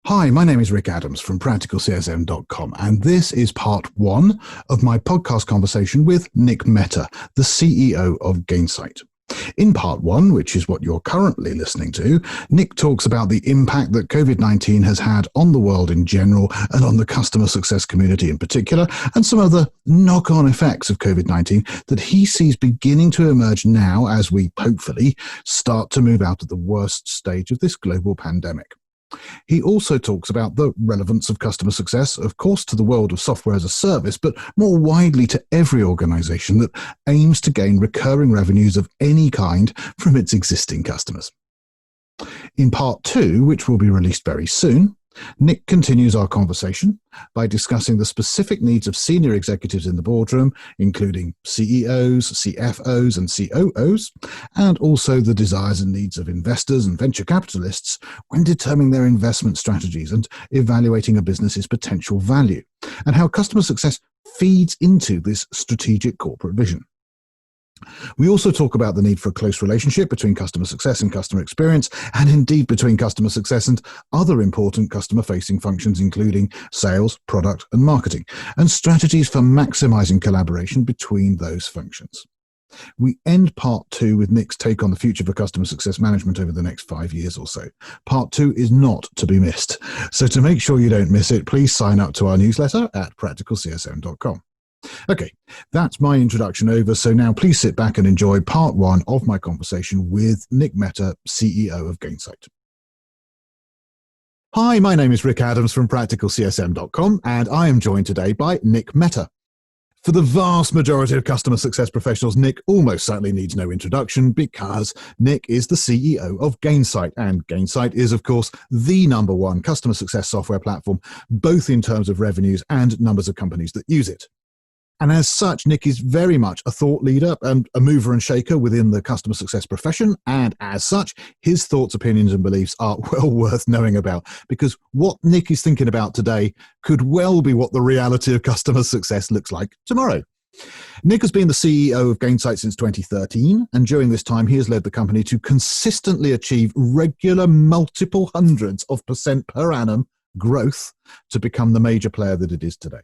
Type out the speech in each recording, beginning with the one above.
Hi, my name is Rick Adams from practicalcsm.com, and this is part one of my podcast conversation with Nick Mehta, the CEO of Gainsight. In part one, which is what you're currently listening to, Nick talks about the impact that COVID-19 has had on the world in general and on the customer success community in particular, and some other knock-on effects of COVID-19 that he sees beginning to emerge now as we hopefully start to move out of the worst stage of this global pandemic. He also talks about the relevance of customer success, of course, to the world of software as a service, but more widely to every organization that aims to gain recurring revenues of any kind from its existing customers. In part two, which will be released very soon, Nick continues our conversation by discussing the specific needs of senior executives in the boardroom, including CEOs, CFOs, and COOs, and also the desires and needs of investors and venture capitalists when determining their investment strategies and evaluating a business's potential value, and how customer success feeds into this strategic corporate vision. We also talk about the need for a close relationship between customer success and customer experience, and indeed between customer success and other important customer-facing functions, including sales, product, and marketing, and strategies for maximizing collaboration between those functions. We end part two with Nick's take on the future for customer success management over the next 5 years or so. Part two is not to be missed. So to make sure you don't miss it, please sign up to our newsletter at practicalcsm.com. Okay, that's my introduction over. So now please sit back and enjoy part one of my conversation with Nick Mehta, CEO of Gainsight. Hi, my name is Rick Adams from practicalcsm.com, and I am joined today by Nick Mehta. For the vast majority of customer success professionals, Nick almost certainly needs no introduction because Nick is the CEO of Gainsight, and Gainsight is, of course, the number one customer success software platform, both in terms of revenues and numbers of companies that use it. And as such, Nick is very much a thought leader and a mover and shaker within the customer success profession. And as such, his thoughts, opinions, and beliefs are well worth knowing about, because what Nick is thinking about today could well be what the reality of customer success looks like tomorrow. Nick has been the CEO of Gainsight since 2013, and during this time, he has led the company to consistently achieve regular multiple hundreds of % per annum growth to become the major player that it is today.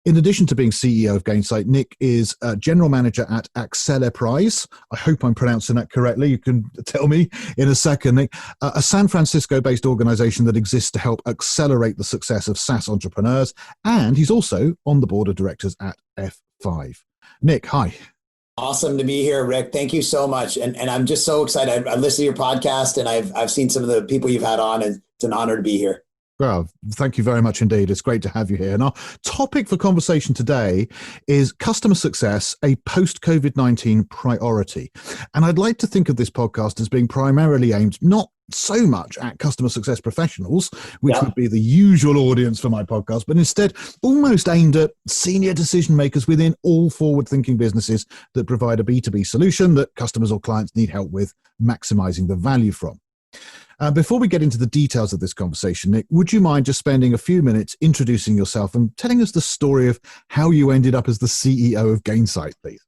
In addition to being CEO of Gainsight, Nick is General Manager at Accelerprise. I hope I'm pronouncing that correctly. You can tell me in a second, Nick. A San Francisco-based organization that exists to help accelerate the success of SaaS entrepreneurs. And he's also on the board of directors at F5. Nick, hi. Awesome to be here, Rick. Thank you so much. And I'm just so excited. I listened to your podcast, and I've seen some of the people you've had on, and it's an honor to be here. Well, thank you very much indeed. It's great to have you here. And our topic for conversation today is customer success, a post-COVID-19 priority. And I'd like to think of this podcast as being primarily aimed not so much at customer success professionals, which would be the usual audience for my podcast, but instead almost aimed at senior decision makers within all forward-thinking businesses that provide a B2B solution that customers or clients need help with maximizing the value from. Before we get into the details of this conversation, Nick, would you mind just spending a few minutes introducing yourself and telling us the story of how you ended up as the CEO of Gainsight, please?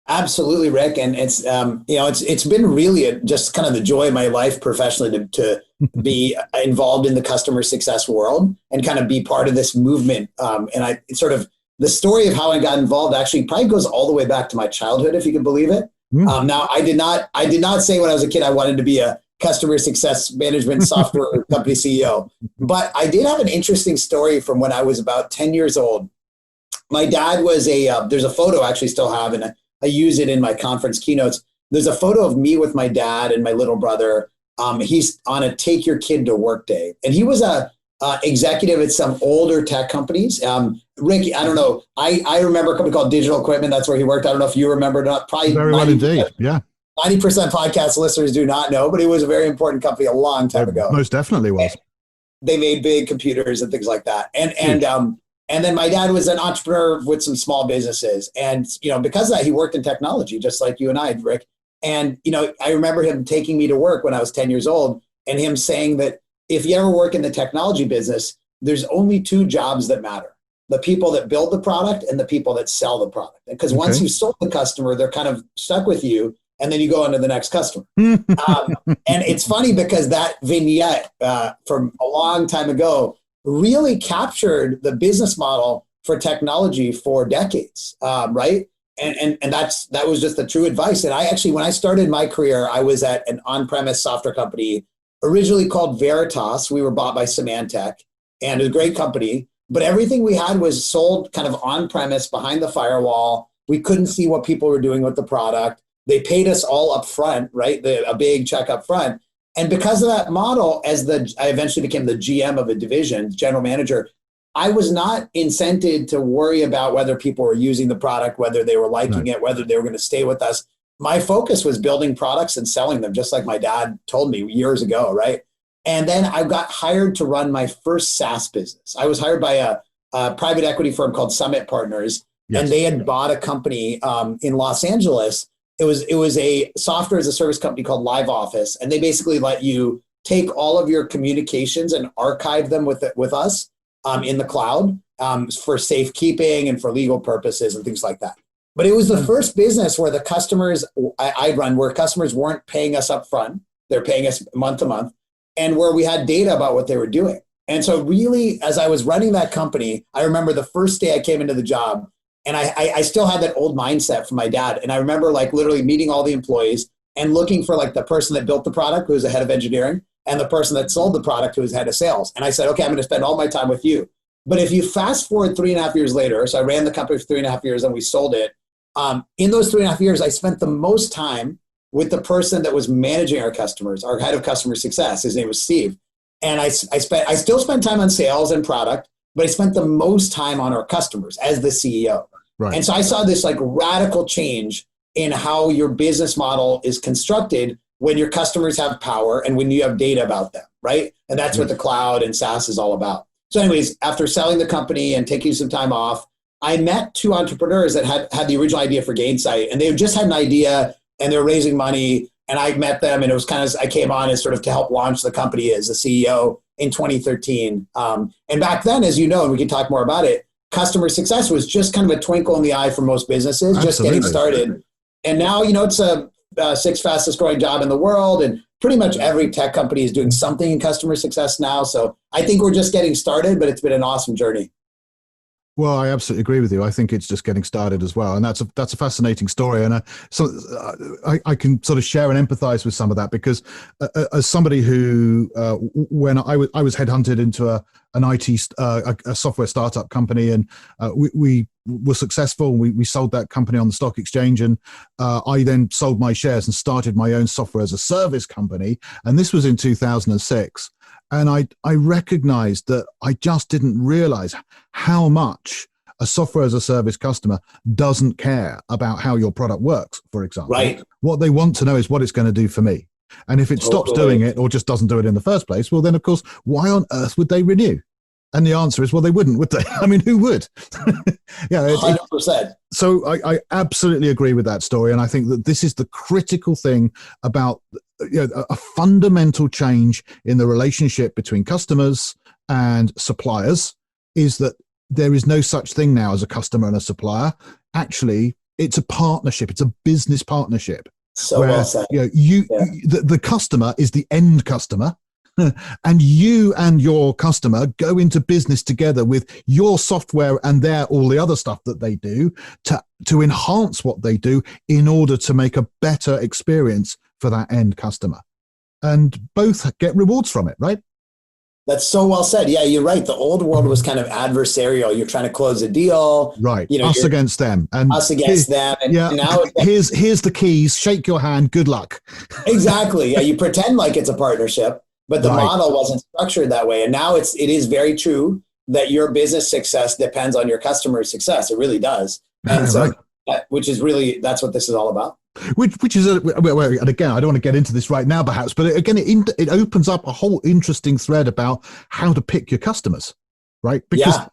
Absolutely, Rick. And it's been really just kind of the joy of my life professionally to be involved in the customer success world and kind of be part of this movement. And the story of how I got involved actually probably goes all the way back to my childhood, if you can believe it. Now, I did not say when I was a kid I wanted to be a customer success management software company CEO. But I did have an interesting story from when I was about 10 years old. My dad was there's a photo I actually still have, and I use it in my conference keynotes. There's a photo of me with my dad and my little brother. He's on a take your kid to work day. And he was a executive at some older tech companies. Rick, I don't know. I remember a company called Digital Equipment. That's where he worked. I don't know if you remember or not. Probably very well indeed. Yeah. 90% podcast listeners do not know, but it was a very important company a long time ago. Most definitely was. They made big computers and things like that. And then my dad was an entrepreneur with some small businesses. And, because of that, he worked in technology, just like you and I, Rick. And, I remember him taking me to work when I was 10 years old and him saying that if you ever work in the technology business, there's only two jobs that matter: the people that build the product and the people that sell the product. Because once you sold the customer, they're kind of stuck with you. and then you go on to the next customer. And it's funny because that vignette from a long time ago really captured the business model for technology for decades, right? And that was just the true advice. And I actually, when I started my career, I was at an on-premise software company originally called Veritas. We were bought by Symantec, and it was a great company, but everything we had was sold kind of on-premise behind the firewall. We couldn't see what people were doing with the product. They paid us all up front, right? A big check up front. And because of that model, I eventually became the GM of a division, general manager, I was not incented to worry about whether people were using the product, whether they were liking it, whether they were going to stay with us. My focus was building products and selling them, just like my dad told me years ago, right? And then I got hired to run my first SaaS business. I was hired by a private equity firm called Summit Partners, and they had bought a company in Los Angeles. It was a software as a service company called Live Office, and they basically let you take all of your communications and archive them with us in the cloud for safekeeping and for legal purposes and things like that. But it was the first business where the customers I run, where customers weren't paying us up front, they're paying us month to month, and where we had data about what they were doing. And so really, as I was running that company, I remember the first day I came into the job, and I still had that old mindset from my dad. And I remember like literally meeting all the employees and looking for like the person that built the product, who was the head of engineering, and the person that sold the product, who was head of sales. And I said, okay, I'm going to spend all my time with you. But if you fast forward 3.5 years later, so I ran the company for 3.5 years and we sold it. In those 3.5 years, I spent the most time with the person that was managing our customers, our head of customer success. His name was Steve. And I still spent time on sales and product, but I spent the most time on our customers as the CEO. Right. And so I saw this like radical change in how your business model is constructed when your customers have power and when you have data about them, right? And that's what the cloud and SaaS is all about. So anyways, after selling the company and taking some time off, I met two entrepreneurs that had the original idea for Gainsight, and they just had an idea and they were raising money. And I met them, and it was kind of, I came on as sort of to help launch the company as a CEO in 2013. And back then, as you know, and we can talk more about it, customer success was just kind of a twinkle in the eye for most businesses, just getting started. And now, it's a sixth fastest growing job in the world. And pretty much every tech company is doing something in customer success now. So I think we're just getting started, but it's been an awesome journey. Well, I absolutely agree with you. I think it's just getting started as well. And that's a fascinating story. And I can sort of share and empathize with some of that, because as somebody who, when I was headhunted into an IT, a software startup company, and we were successful. We sold that company on the stock exchange, and I then sold my shares and started my own software as a service company. And this was in 2006. And I recognized that I just didn't realize how much a software as a service customer doesn't care about how your product works, for example. Right. What they want to know is what it's going to do for me. And if it stops doing it or just doesn't do it in the first place, well, then, of course, why on earth would they renew? And the answer is, well, they wouldn't, would they? I mean, who would? 100%. So I absolutely agree with that story. And I think that this is the critical thing about a fundamental change in the relationship between customers and suppliers, is that there is no such thing now as a customer and a supplier. Actually, it's a partnership. It's a business partnership. So well said. The customer is the end customer. And you and your customer go into business together with your software and all the other stuff that they do to enhance what they do in order to make a better experience for that end customer. And both get rewards from it, right? That's so well said. Yeah, you're right. The old world was kind of adversarial. You're trying to close a deal. Right. Us against them. And us against them. And now here's the keys. Shake your hand. Good luck. Exactly. Yeah, you pretend like it's a partnership, but the model wasn't structured that way. And now it is very true that your business success depends on your customer success. It really does. And so, that's what this is all about. Which is, and again, I don't want to get into this right now, perhaps, but again, it opens up a whole interesting thread about how to pick your customers, right? Because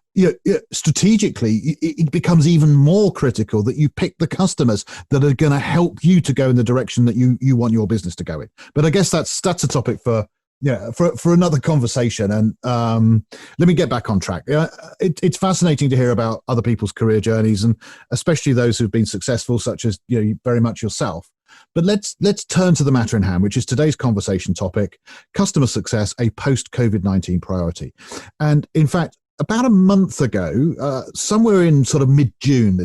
strategically, it becomes even more critical that you pick the customers that are going to help you to go in the direction that you want your business to go in. But I guess that's a topic for another conversation. And let me get back on track. It's fascinating to hear about other people's career journeys, and especially those who've been successful, such as very much yourself. But let's turn to the matter in hand, which is today's conversation topic: customer success, a post-COVID-19 priority. And in fact, about a month ago, somewhere in sort of mid-June,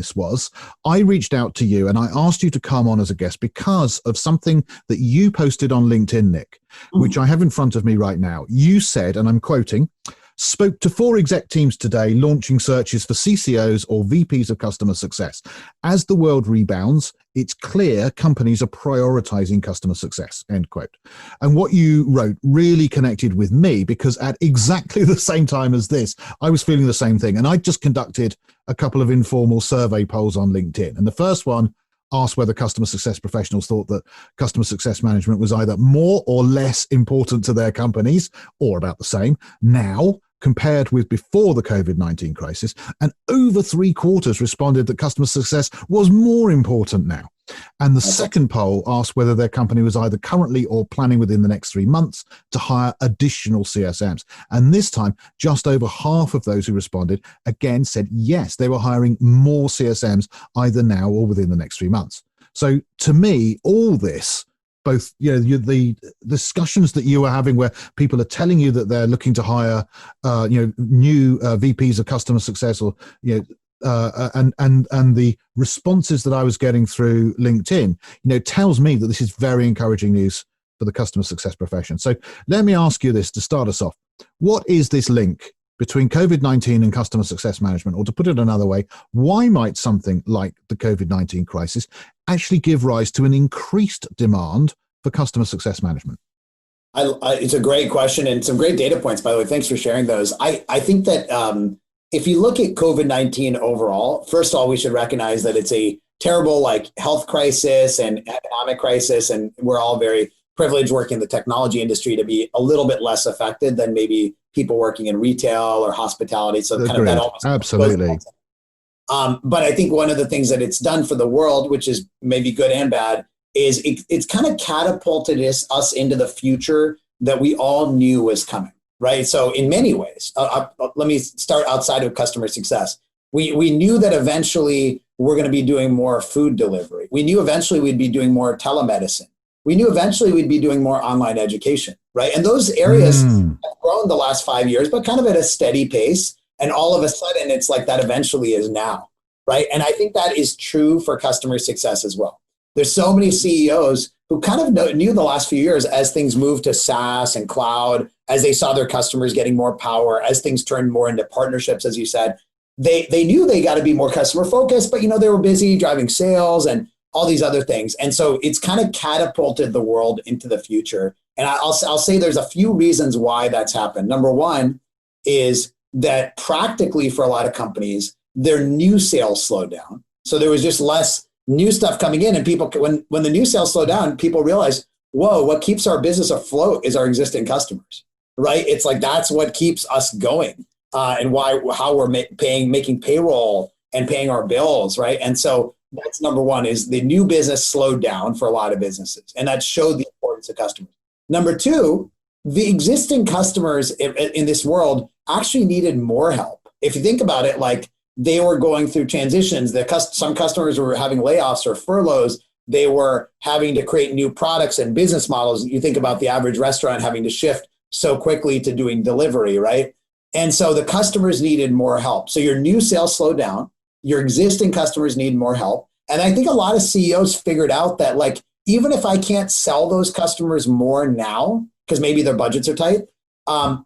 I reached out to you and I asked you to come on as a guest because of something that you posted on LinkedIn, Nick, which I have in front of me right now. You said, and I'm quoting, "Spoke to 4 exec teams today launching searches for CCOs or VPs of customer success. As the world rebounds, it's clear companies are prioritizing customer success," end quote. And what you wrote really connected with me because at exactly the same time as this, I was feeling the same thing. And I just conducted a couple of informal survey polls on LinkedIn. And the first one asked whether customer success professionals thought that customer success management was either more or less important to their companies, or about the same now compared with before the COVID-19 crisis. And over 3/4 responded that customer success was more important now. And the second poll asked whether their company was either currently or planning within the next 3 months to hire additional CSMs. And this time, just over half of those who responded again said yes, they were hiring more CSMs either now or within the next 3 months. So to me, all this, both the discussions that you are having where people are telling you that they're looking to hire new VPs of customer success, or and the responses that I was getting through LinkedIn, tells me that this is very encouraging news for the customer success profession. So let me ask you this to start us off: what is this link between COVID-19 and customer success management? Or to put it another way, why might something like the COVID-19 crisis actually give rise to an increased demand for customer success management? It's a great question and some great data points, by the way. Thanks for sharing those. I think that if you look at COVID-19 overall, first of all, we should recognize that it's a terrible health crisis and economic crisis, and we're all very privileged working in the technology industry to be a little bit less affected than maybe people working in retail or hospitality. So kind of that almost absolutely. But I think one of the things that it's done for the world, which is maybe good and bad, is it's kind of catapulted us into the future that we all knew was coming, right? So in many ways, let me start outside of customer success. We knew that eventually we're going to be doing more food delivery. We knew eventually we'd be doing more telemedicine. We knew eventually we'd be doing more online education, right? And those areas have grown the last 5 years, but kind of at a steady pace. And all of a sudden, it's like that eventually is now, right? And I think that is true for customer success as well. There's so many CEOs who kind of knew the last few years as things moved to SaaS and cloud, as they saw their customers getting more power, as things turned more into partnerships, as you said, they knew they got to be more customer focused, but they were busy driving sales and all these other things. And so it's kind of catapulted the world into the future. And I'll say there's a few reasons why that's happened. Number one is that practically for a lot of companies, their new sales slowed down. So there was just less new stuff coming in, and people, when the new sales slow down, people realize, whoa, what keeps our business afloat is our existing customers, right? It's like, that's what keeps us going, and how we're making payroll and paying our bills, right? And so that's number one, is the new business slowed down for a lot of businesses, and that showed the importance of customers. Number two, the existing customers in this world actually needed more help. If you think about it, they were going through transitions. Some customers were having layoffs or furloughs. They were having to create new products and business models. You think about the average restaurant having to shift so quickly to doing delivery, right? And so the customers needed more help. So your new sales slowed down. Your existing customers need more help. And I think a lot of CEOs figured out that even if I can't sell those customers more now, because maybe their budgets are tight,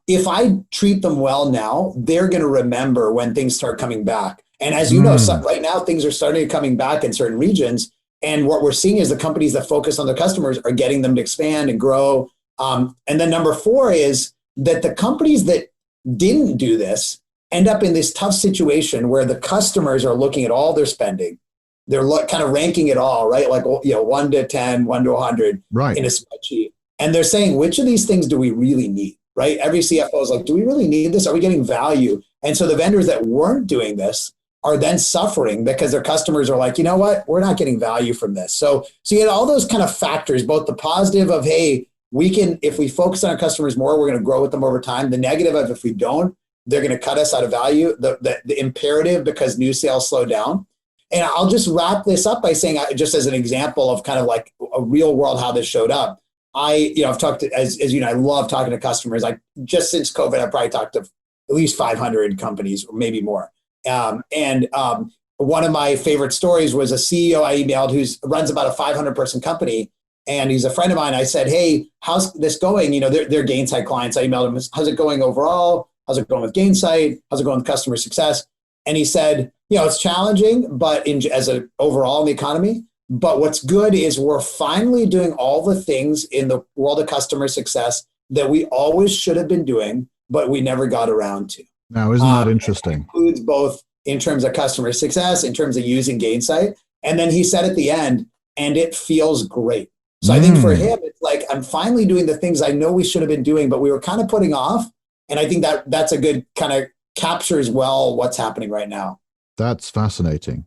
if I treat them well now, they're going to remember when things start coming back. And as you know, right now, things are starting to coming back in certain regions. And what we're seeing is the companies that focus on their customers are getting them to expand and grow. And then number four is that the companies that didn't do this end up in this tough situation where the customers are looking at all their spending. They're kind of ranking it all, right? 1 to 10, 1 to 100 right, in a spreadsheet. And they're saying, which of these things do we really need, right? Every CFO is like, do we really need this? Are we getting value? And so the vendors that weren't doing this are then suffering because their customers are like, you know what? We're not getting value from this. So you had all those kind of factors, both the positive of, hey, if we focus on our customers more, we're going to grow with them over time. The negative of, if we don't, they're going to cut us out of value. The imperative, because new sales slow down. And I'll just wrap this up by saying, just as an example of kind of like a real world, how this showed up. I've talked to, as you know, I love talking to customers. Like just since COVID, I've probably talked to at least 500 companies or maybe more. One of my favorite stories was a CEO I emailed who runs about a 500 person company. And he's a friend of mine. I said, hey, how's this going? They're Gainsight clients. I emailed him, how's it going overall? How's it going with Gainsight? How's it going with customer success? And he said, it's challenging, but as an overall in the economy, but what's good is we're finally doing all the things in the world of customer success that we always should have been doing, but we never got around to. Now, isn't that interesting? It includes both in terms of customer success, in terms of using Gainsight. And then he said at the end, and it feels great. So I think for him, it's like, I'm finally doing the things I know we should have been doing, but we were kind of putting off. And I think that's a good kind of captures well what's happening right now. That's fascinating.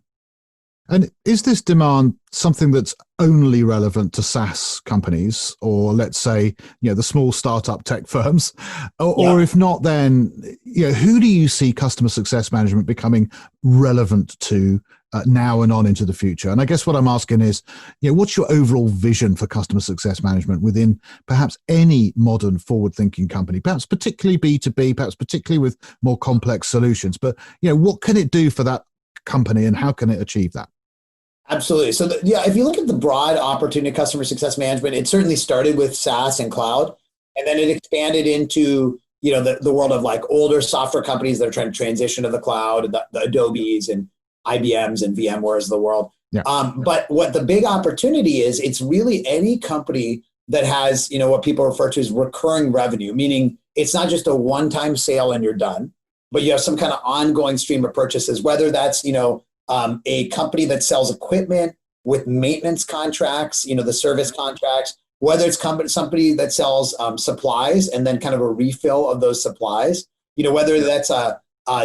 And is this demand something that's only relevant to SaaS companies, or let's say, the small startup tech firms, or if not, then, who do you see customer success management becoming relevant to now and on into the future? And I guess what I'm asking is, what's your overall vision for customer success management within perhaps any modern forward-thinking company, perhaps particularly B2B, perhaps particularly with more complex solutions, but, what can it do for that company and how can it achieve that? Absolutely. So if you look at the broad opportunity of customer success management, it certainly started with SaaS and cloud, and then it expanded into, the world of like older software companies that are trying to transition to the cloud, the Adobes and IBMs and VMwares of the world. Yeah. But what the big opportunity is, it's really any company that has, what people refer to as recurring revenue, meaning it's not just a one-time sale and you're done, but you have some kind of ongoing stream of purchases, whether that's, a company that sells equipment with maintenance contracts, the service contracts, whether it's somebody that sells supplies and then kind of a refill of those supplies, whether that's a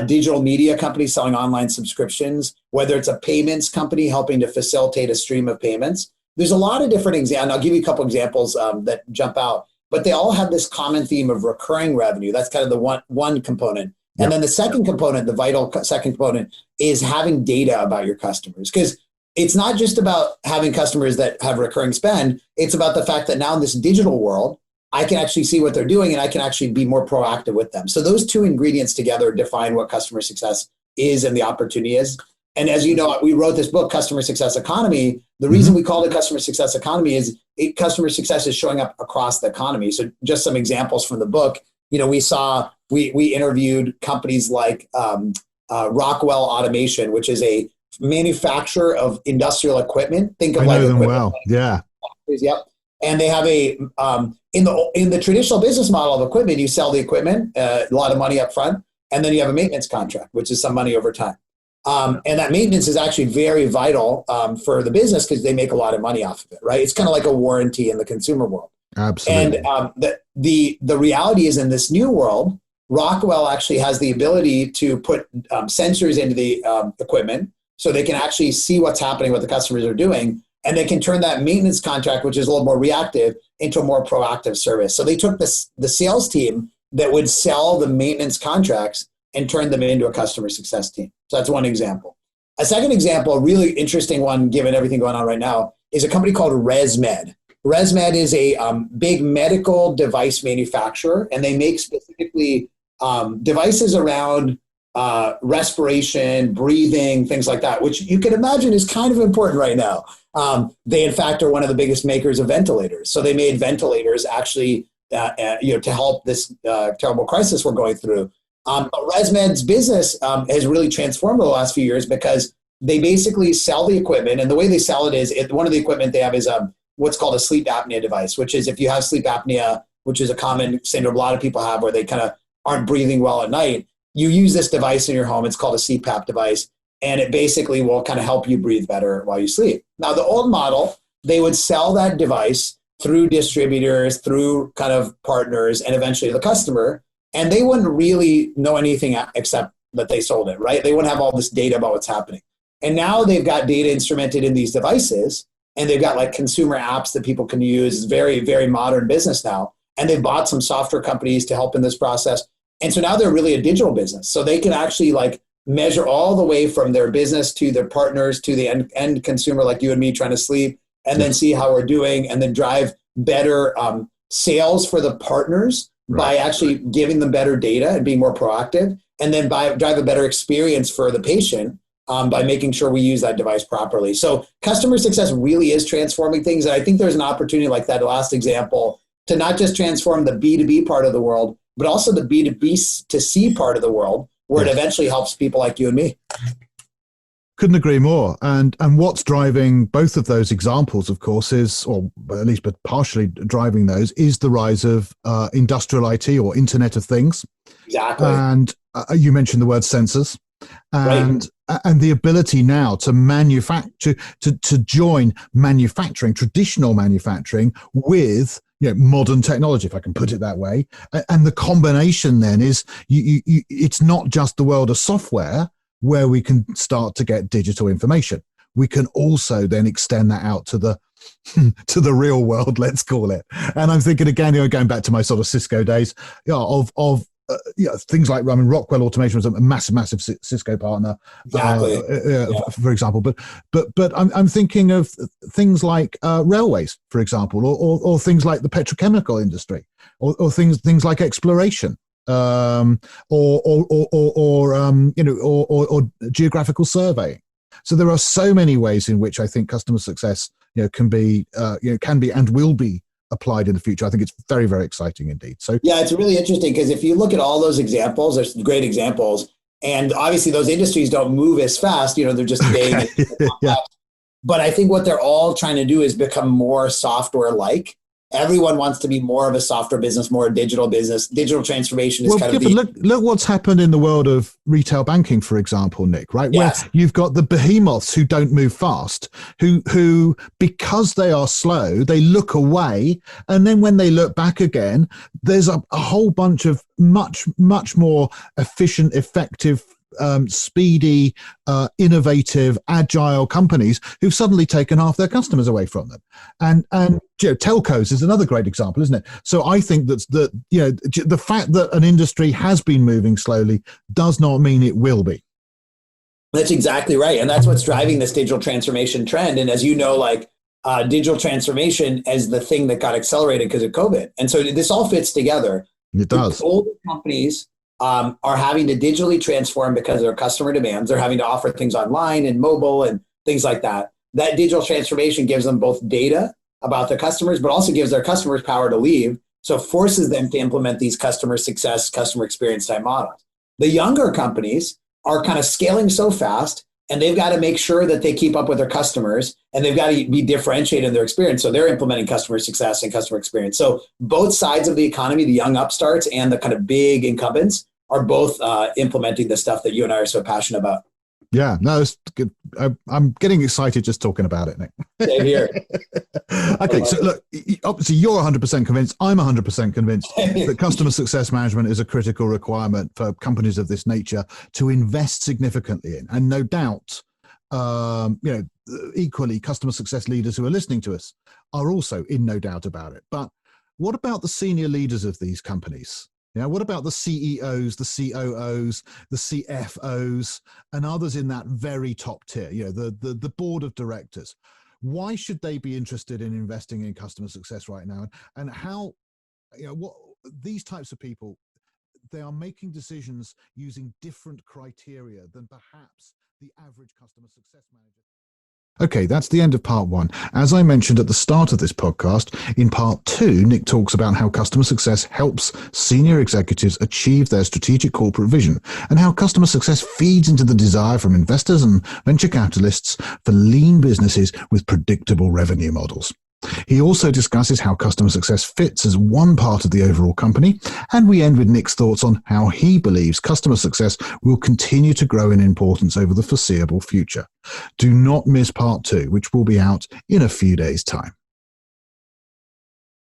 digital media company selling online subscriptions, whether it's a payments company helping to facilitate a stream of payments. There's a lot of different examples. I'll give you a couple examples that jump out, but they all have this common theme of recurring revenue. That's kind of the one component. And then the second component, the vital second component, is having data about your customers. Because it's not just about having customers that have recurring spend. It's about the fact that now in this digital world, I can actually see what they're doing and I can actually be more proactive with them. So those two ingredients together define what customer success is and the opportunity is. And as you know, we wrote this book, Customer Success Economy. The reason we call it Customer Success Economy is customer success is showing up across the economy. So just some examples from the book. We interviewed companies like Rockwell Automation, which is a manufacturer of industrial equipment. Think of I know them well. Yeah. Yep. And they have in the traditional business model of equipment, you sell the equipment, a lot of money up front, and then you have a maintenance contract, which is some money over time. And that maintenance is actually very vital for the business because they make a lot of money off of it, right? It's kind of like a warranty in the consumer world. Absolutely. And the reality is in this new world, Rockwell actually has the ability to put sensors into the equipment so they can actually see what's happening, what the customers are doing, and they can turn that maintenance contract, which is a little more reactive, into a more proactive service. So they took the sales team that would sell the maintenance contracts and turned them into a customer success team. So that's one example. A second example, a really interesting one, given everything going on right now, is a company called ResMed. ResMed is a big medical device manufacturer, and they make specifically devices around respiration, breathing, things like that, which you can imagine is kind of important right now. They, in fact, are one of the biggest makers of ventilators. So they made ventilators actually, to help this terrible crisis we're going through. But ResMed's business has really transformed over the last few years because they basically sell the equipment, and the way they sell it is one of the equipment they have is what's called a sleep apnea device, which is if you have sleep apnea, which is a common syndrome a lot of people have where they kind of aren't breathing well at night, you use this device in your home. It's called a CPAP device, and it basically will kind of help you breathe better while you sleep. Now, the old model, they would sell that device through distributors, through kind of partners, and eventually the customer, and they wouldn't really know anything except that they sold it, right? They wouldn't have all this data about what's happening. And now they've got data instrumented in these devices, and they've got like consumer apps that people can use. It's very, very modern business now. And they've bought some software companies to help in this process. And so now they're really a digital business. So they can actually like measure all the way from their business to their partners to the end consumer like you and me trying to sleep, and then see how we're doing, and then drive better sales for the partners by actually giving them better data and being more proactive, and then drive a better experience for the patient by making sure we use that device properly. So customer success really is transforming things. And I think there's an opportunity like that last example to not just transform the B2B part of the world, but also the B2B to C part of the world, where it eventually helps people like you and me. Couldn't agree more. And what's driving both of those examples, of course, is, or at least but partially driving those, is the rise of industrial IT or Internet of Things. Exactly. And you mentioned the word sensors. And the ability now to manufacture, to join manufacturing, traditional manufacturing, with modern technology, if I can put it that way. And the combination then is it's not just the world of software where we can start to get digital information. We can also then extend that out to the real world, let's call it. And I'm thinking again, going back to my sort of Cisco days, of things like, Rockwell Automation was a massive Cisco partner, for example. But I'm thinking of things like railways, for example, or things like the petrochemical industry, or things like exploration, or geographical surveying. So there are so many ways in which I think customer success can be and will be applied in the future. I think it's very, very exciting indeed. So yeah, it's really interesting because if you look at all those examples, there's great examples, and obviously those industries don't move as fast. They're just big. But I think what they're all trying to do is become more software-like. Everyone wants to be more of a software business, more a digital business. Digital transformation is look what's happened in the world of retail banking, for example, Nick, right? Yes. Where you've got the behemoths who don't move fast, who because they are slow, they look away. And then when they look back again, there's a whole bunch of much more efficient, effective, speedy, innovative, agile companies who've suddenly taken half their customers away from them. And telcos is another great example, isn't it? So I think that the fact that an industry has been moving slowly does not mean it will be. That's exactly right. And that's what's driving this digital transformation trend. And as you know, digital transformation is the thing that got accelerated because of COVID. And so this all fits together. It does. Older companies are having to digitally transform because of their customer demands. They're having to offer things online and mobile and things like that. That digital transformation gives them both data about their customers, but also gives their customers power to leave. So forces them to implement these customer success, customer experience type models. The younger companies are kind of scaling so fast, and they've got to make sure that they keep up with their customers, and they've got to be differentiated in their experience. So they're implementing customer success and customer experience. So both sides of the economy, the young upstarts and the kind of big incumbents, are both implementing the stuff that you and I are so passionate about. Yeah, no, it's good. I'm getting excited just talking about it, Nick. Same here. Okay, so look, obviously you're 100% convinced, I'm 100% convinced that customer success management is a critical requirement for companies of this nature to invest significantly in. And no doubt, equally, customer success leaders who are listening to us are also in no doubt about it. But what about the senior leaders of these companies? What about the CEOs, the COOs, the CFOs, and others in that very top tier, the board of directors? Why should they be interested in investing in customer success right now? And how, what these types of people, they are making decisions using different criteria than perhaps the average customer success manager. Okay, that's the end of part one. As I mentioned at the start of this podcast, in part two, Nick talks about how customer success helps senior executives achieve their strategic corporate vision and how customer success feeds into the desire from investors and venture capitalists for lean businesses with predictable revenue models. He also discusses how customer success fits as one part of the overall company, and we end with Nick's thoughts on how he believes customer success will continue to grow in importance over the foreseeable future. Do not miss part two, which will be out in a few days' time.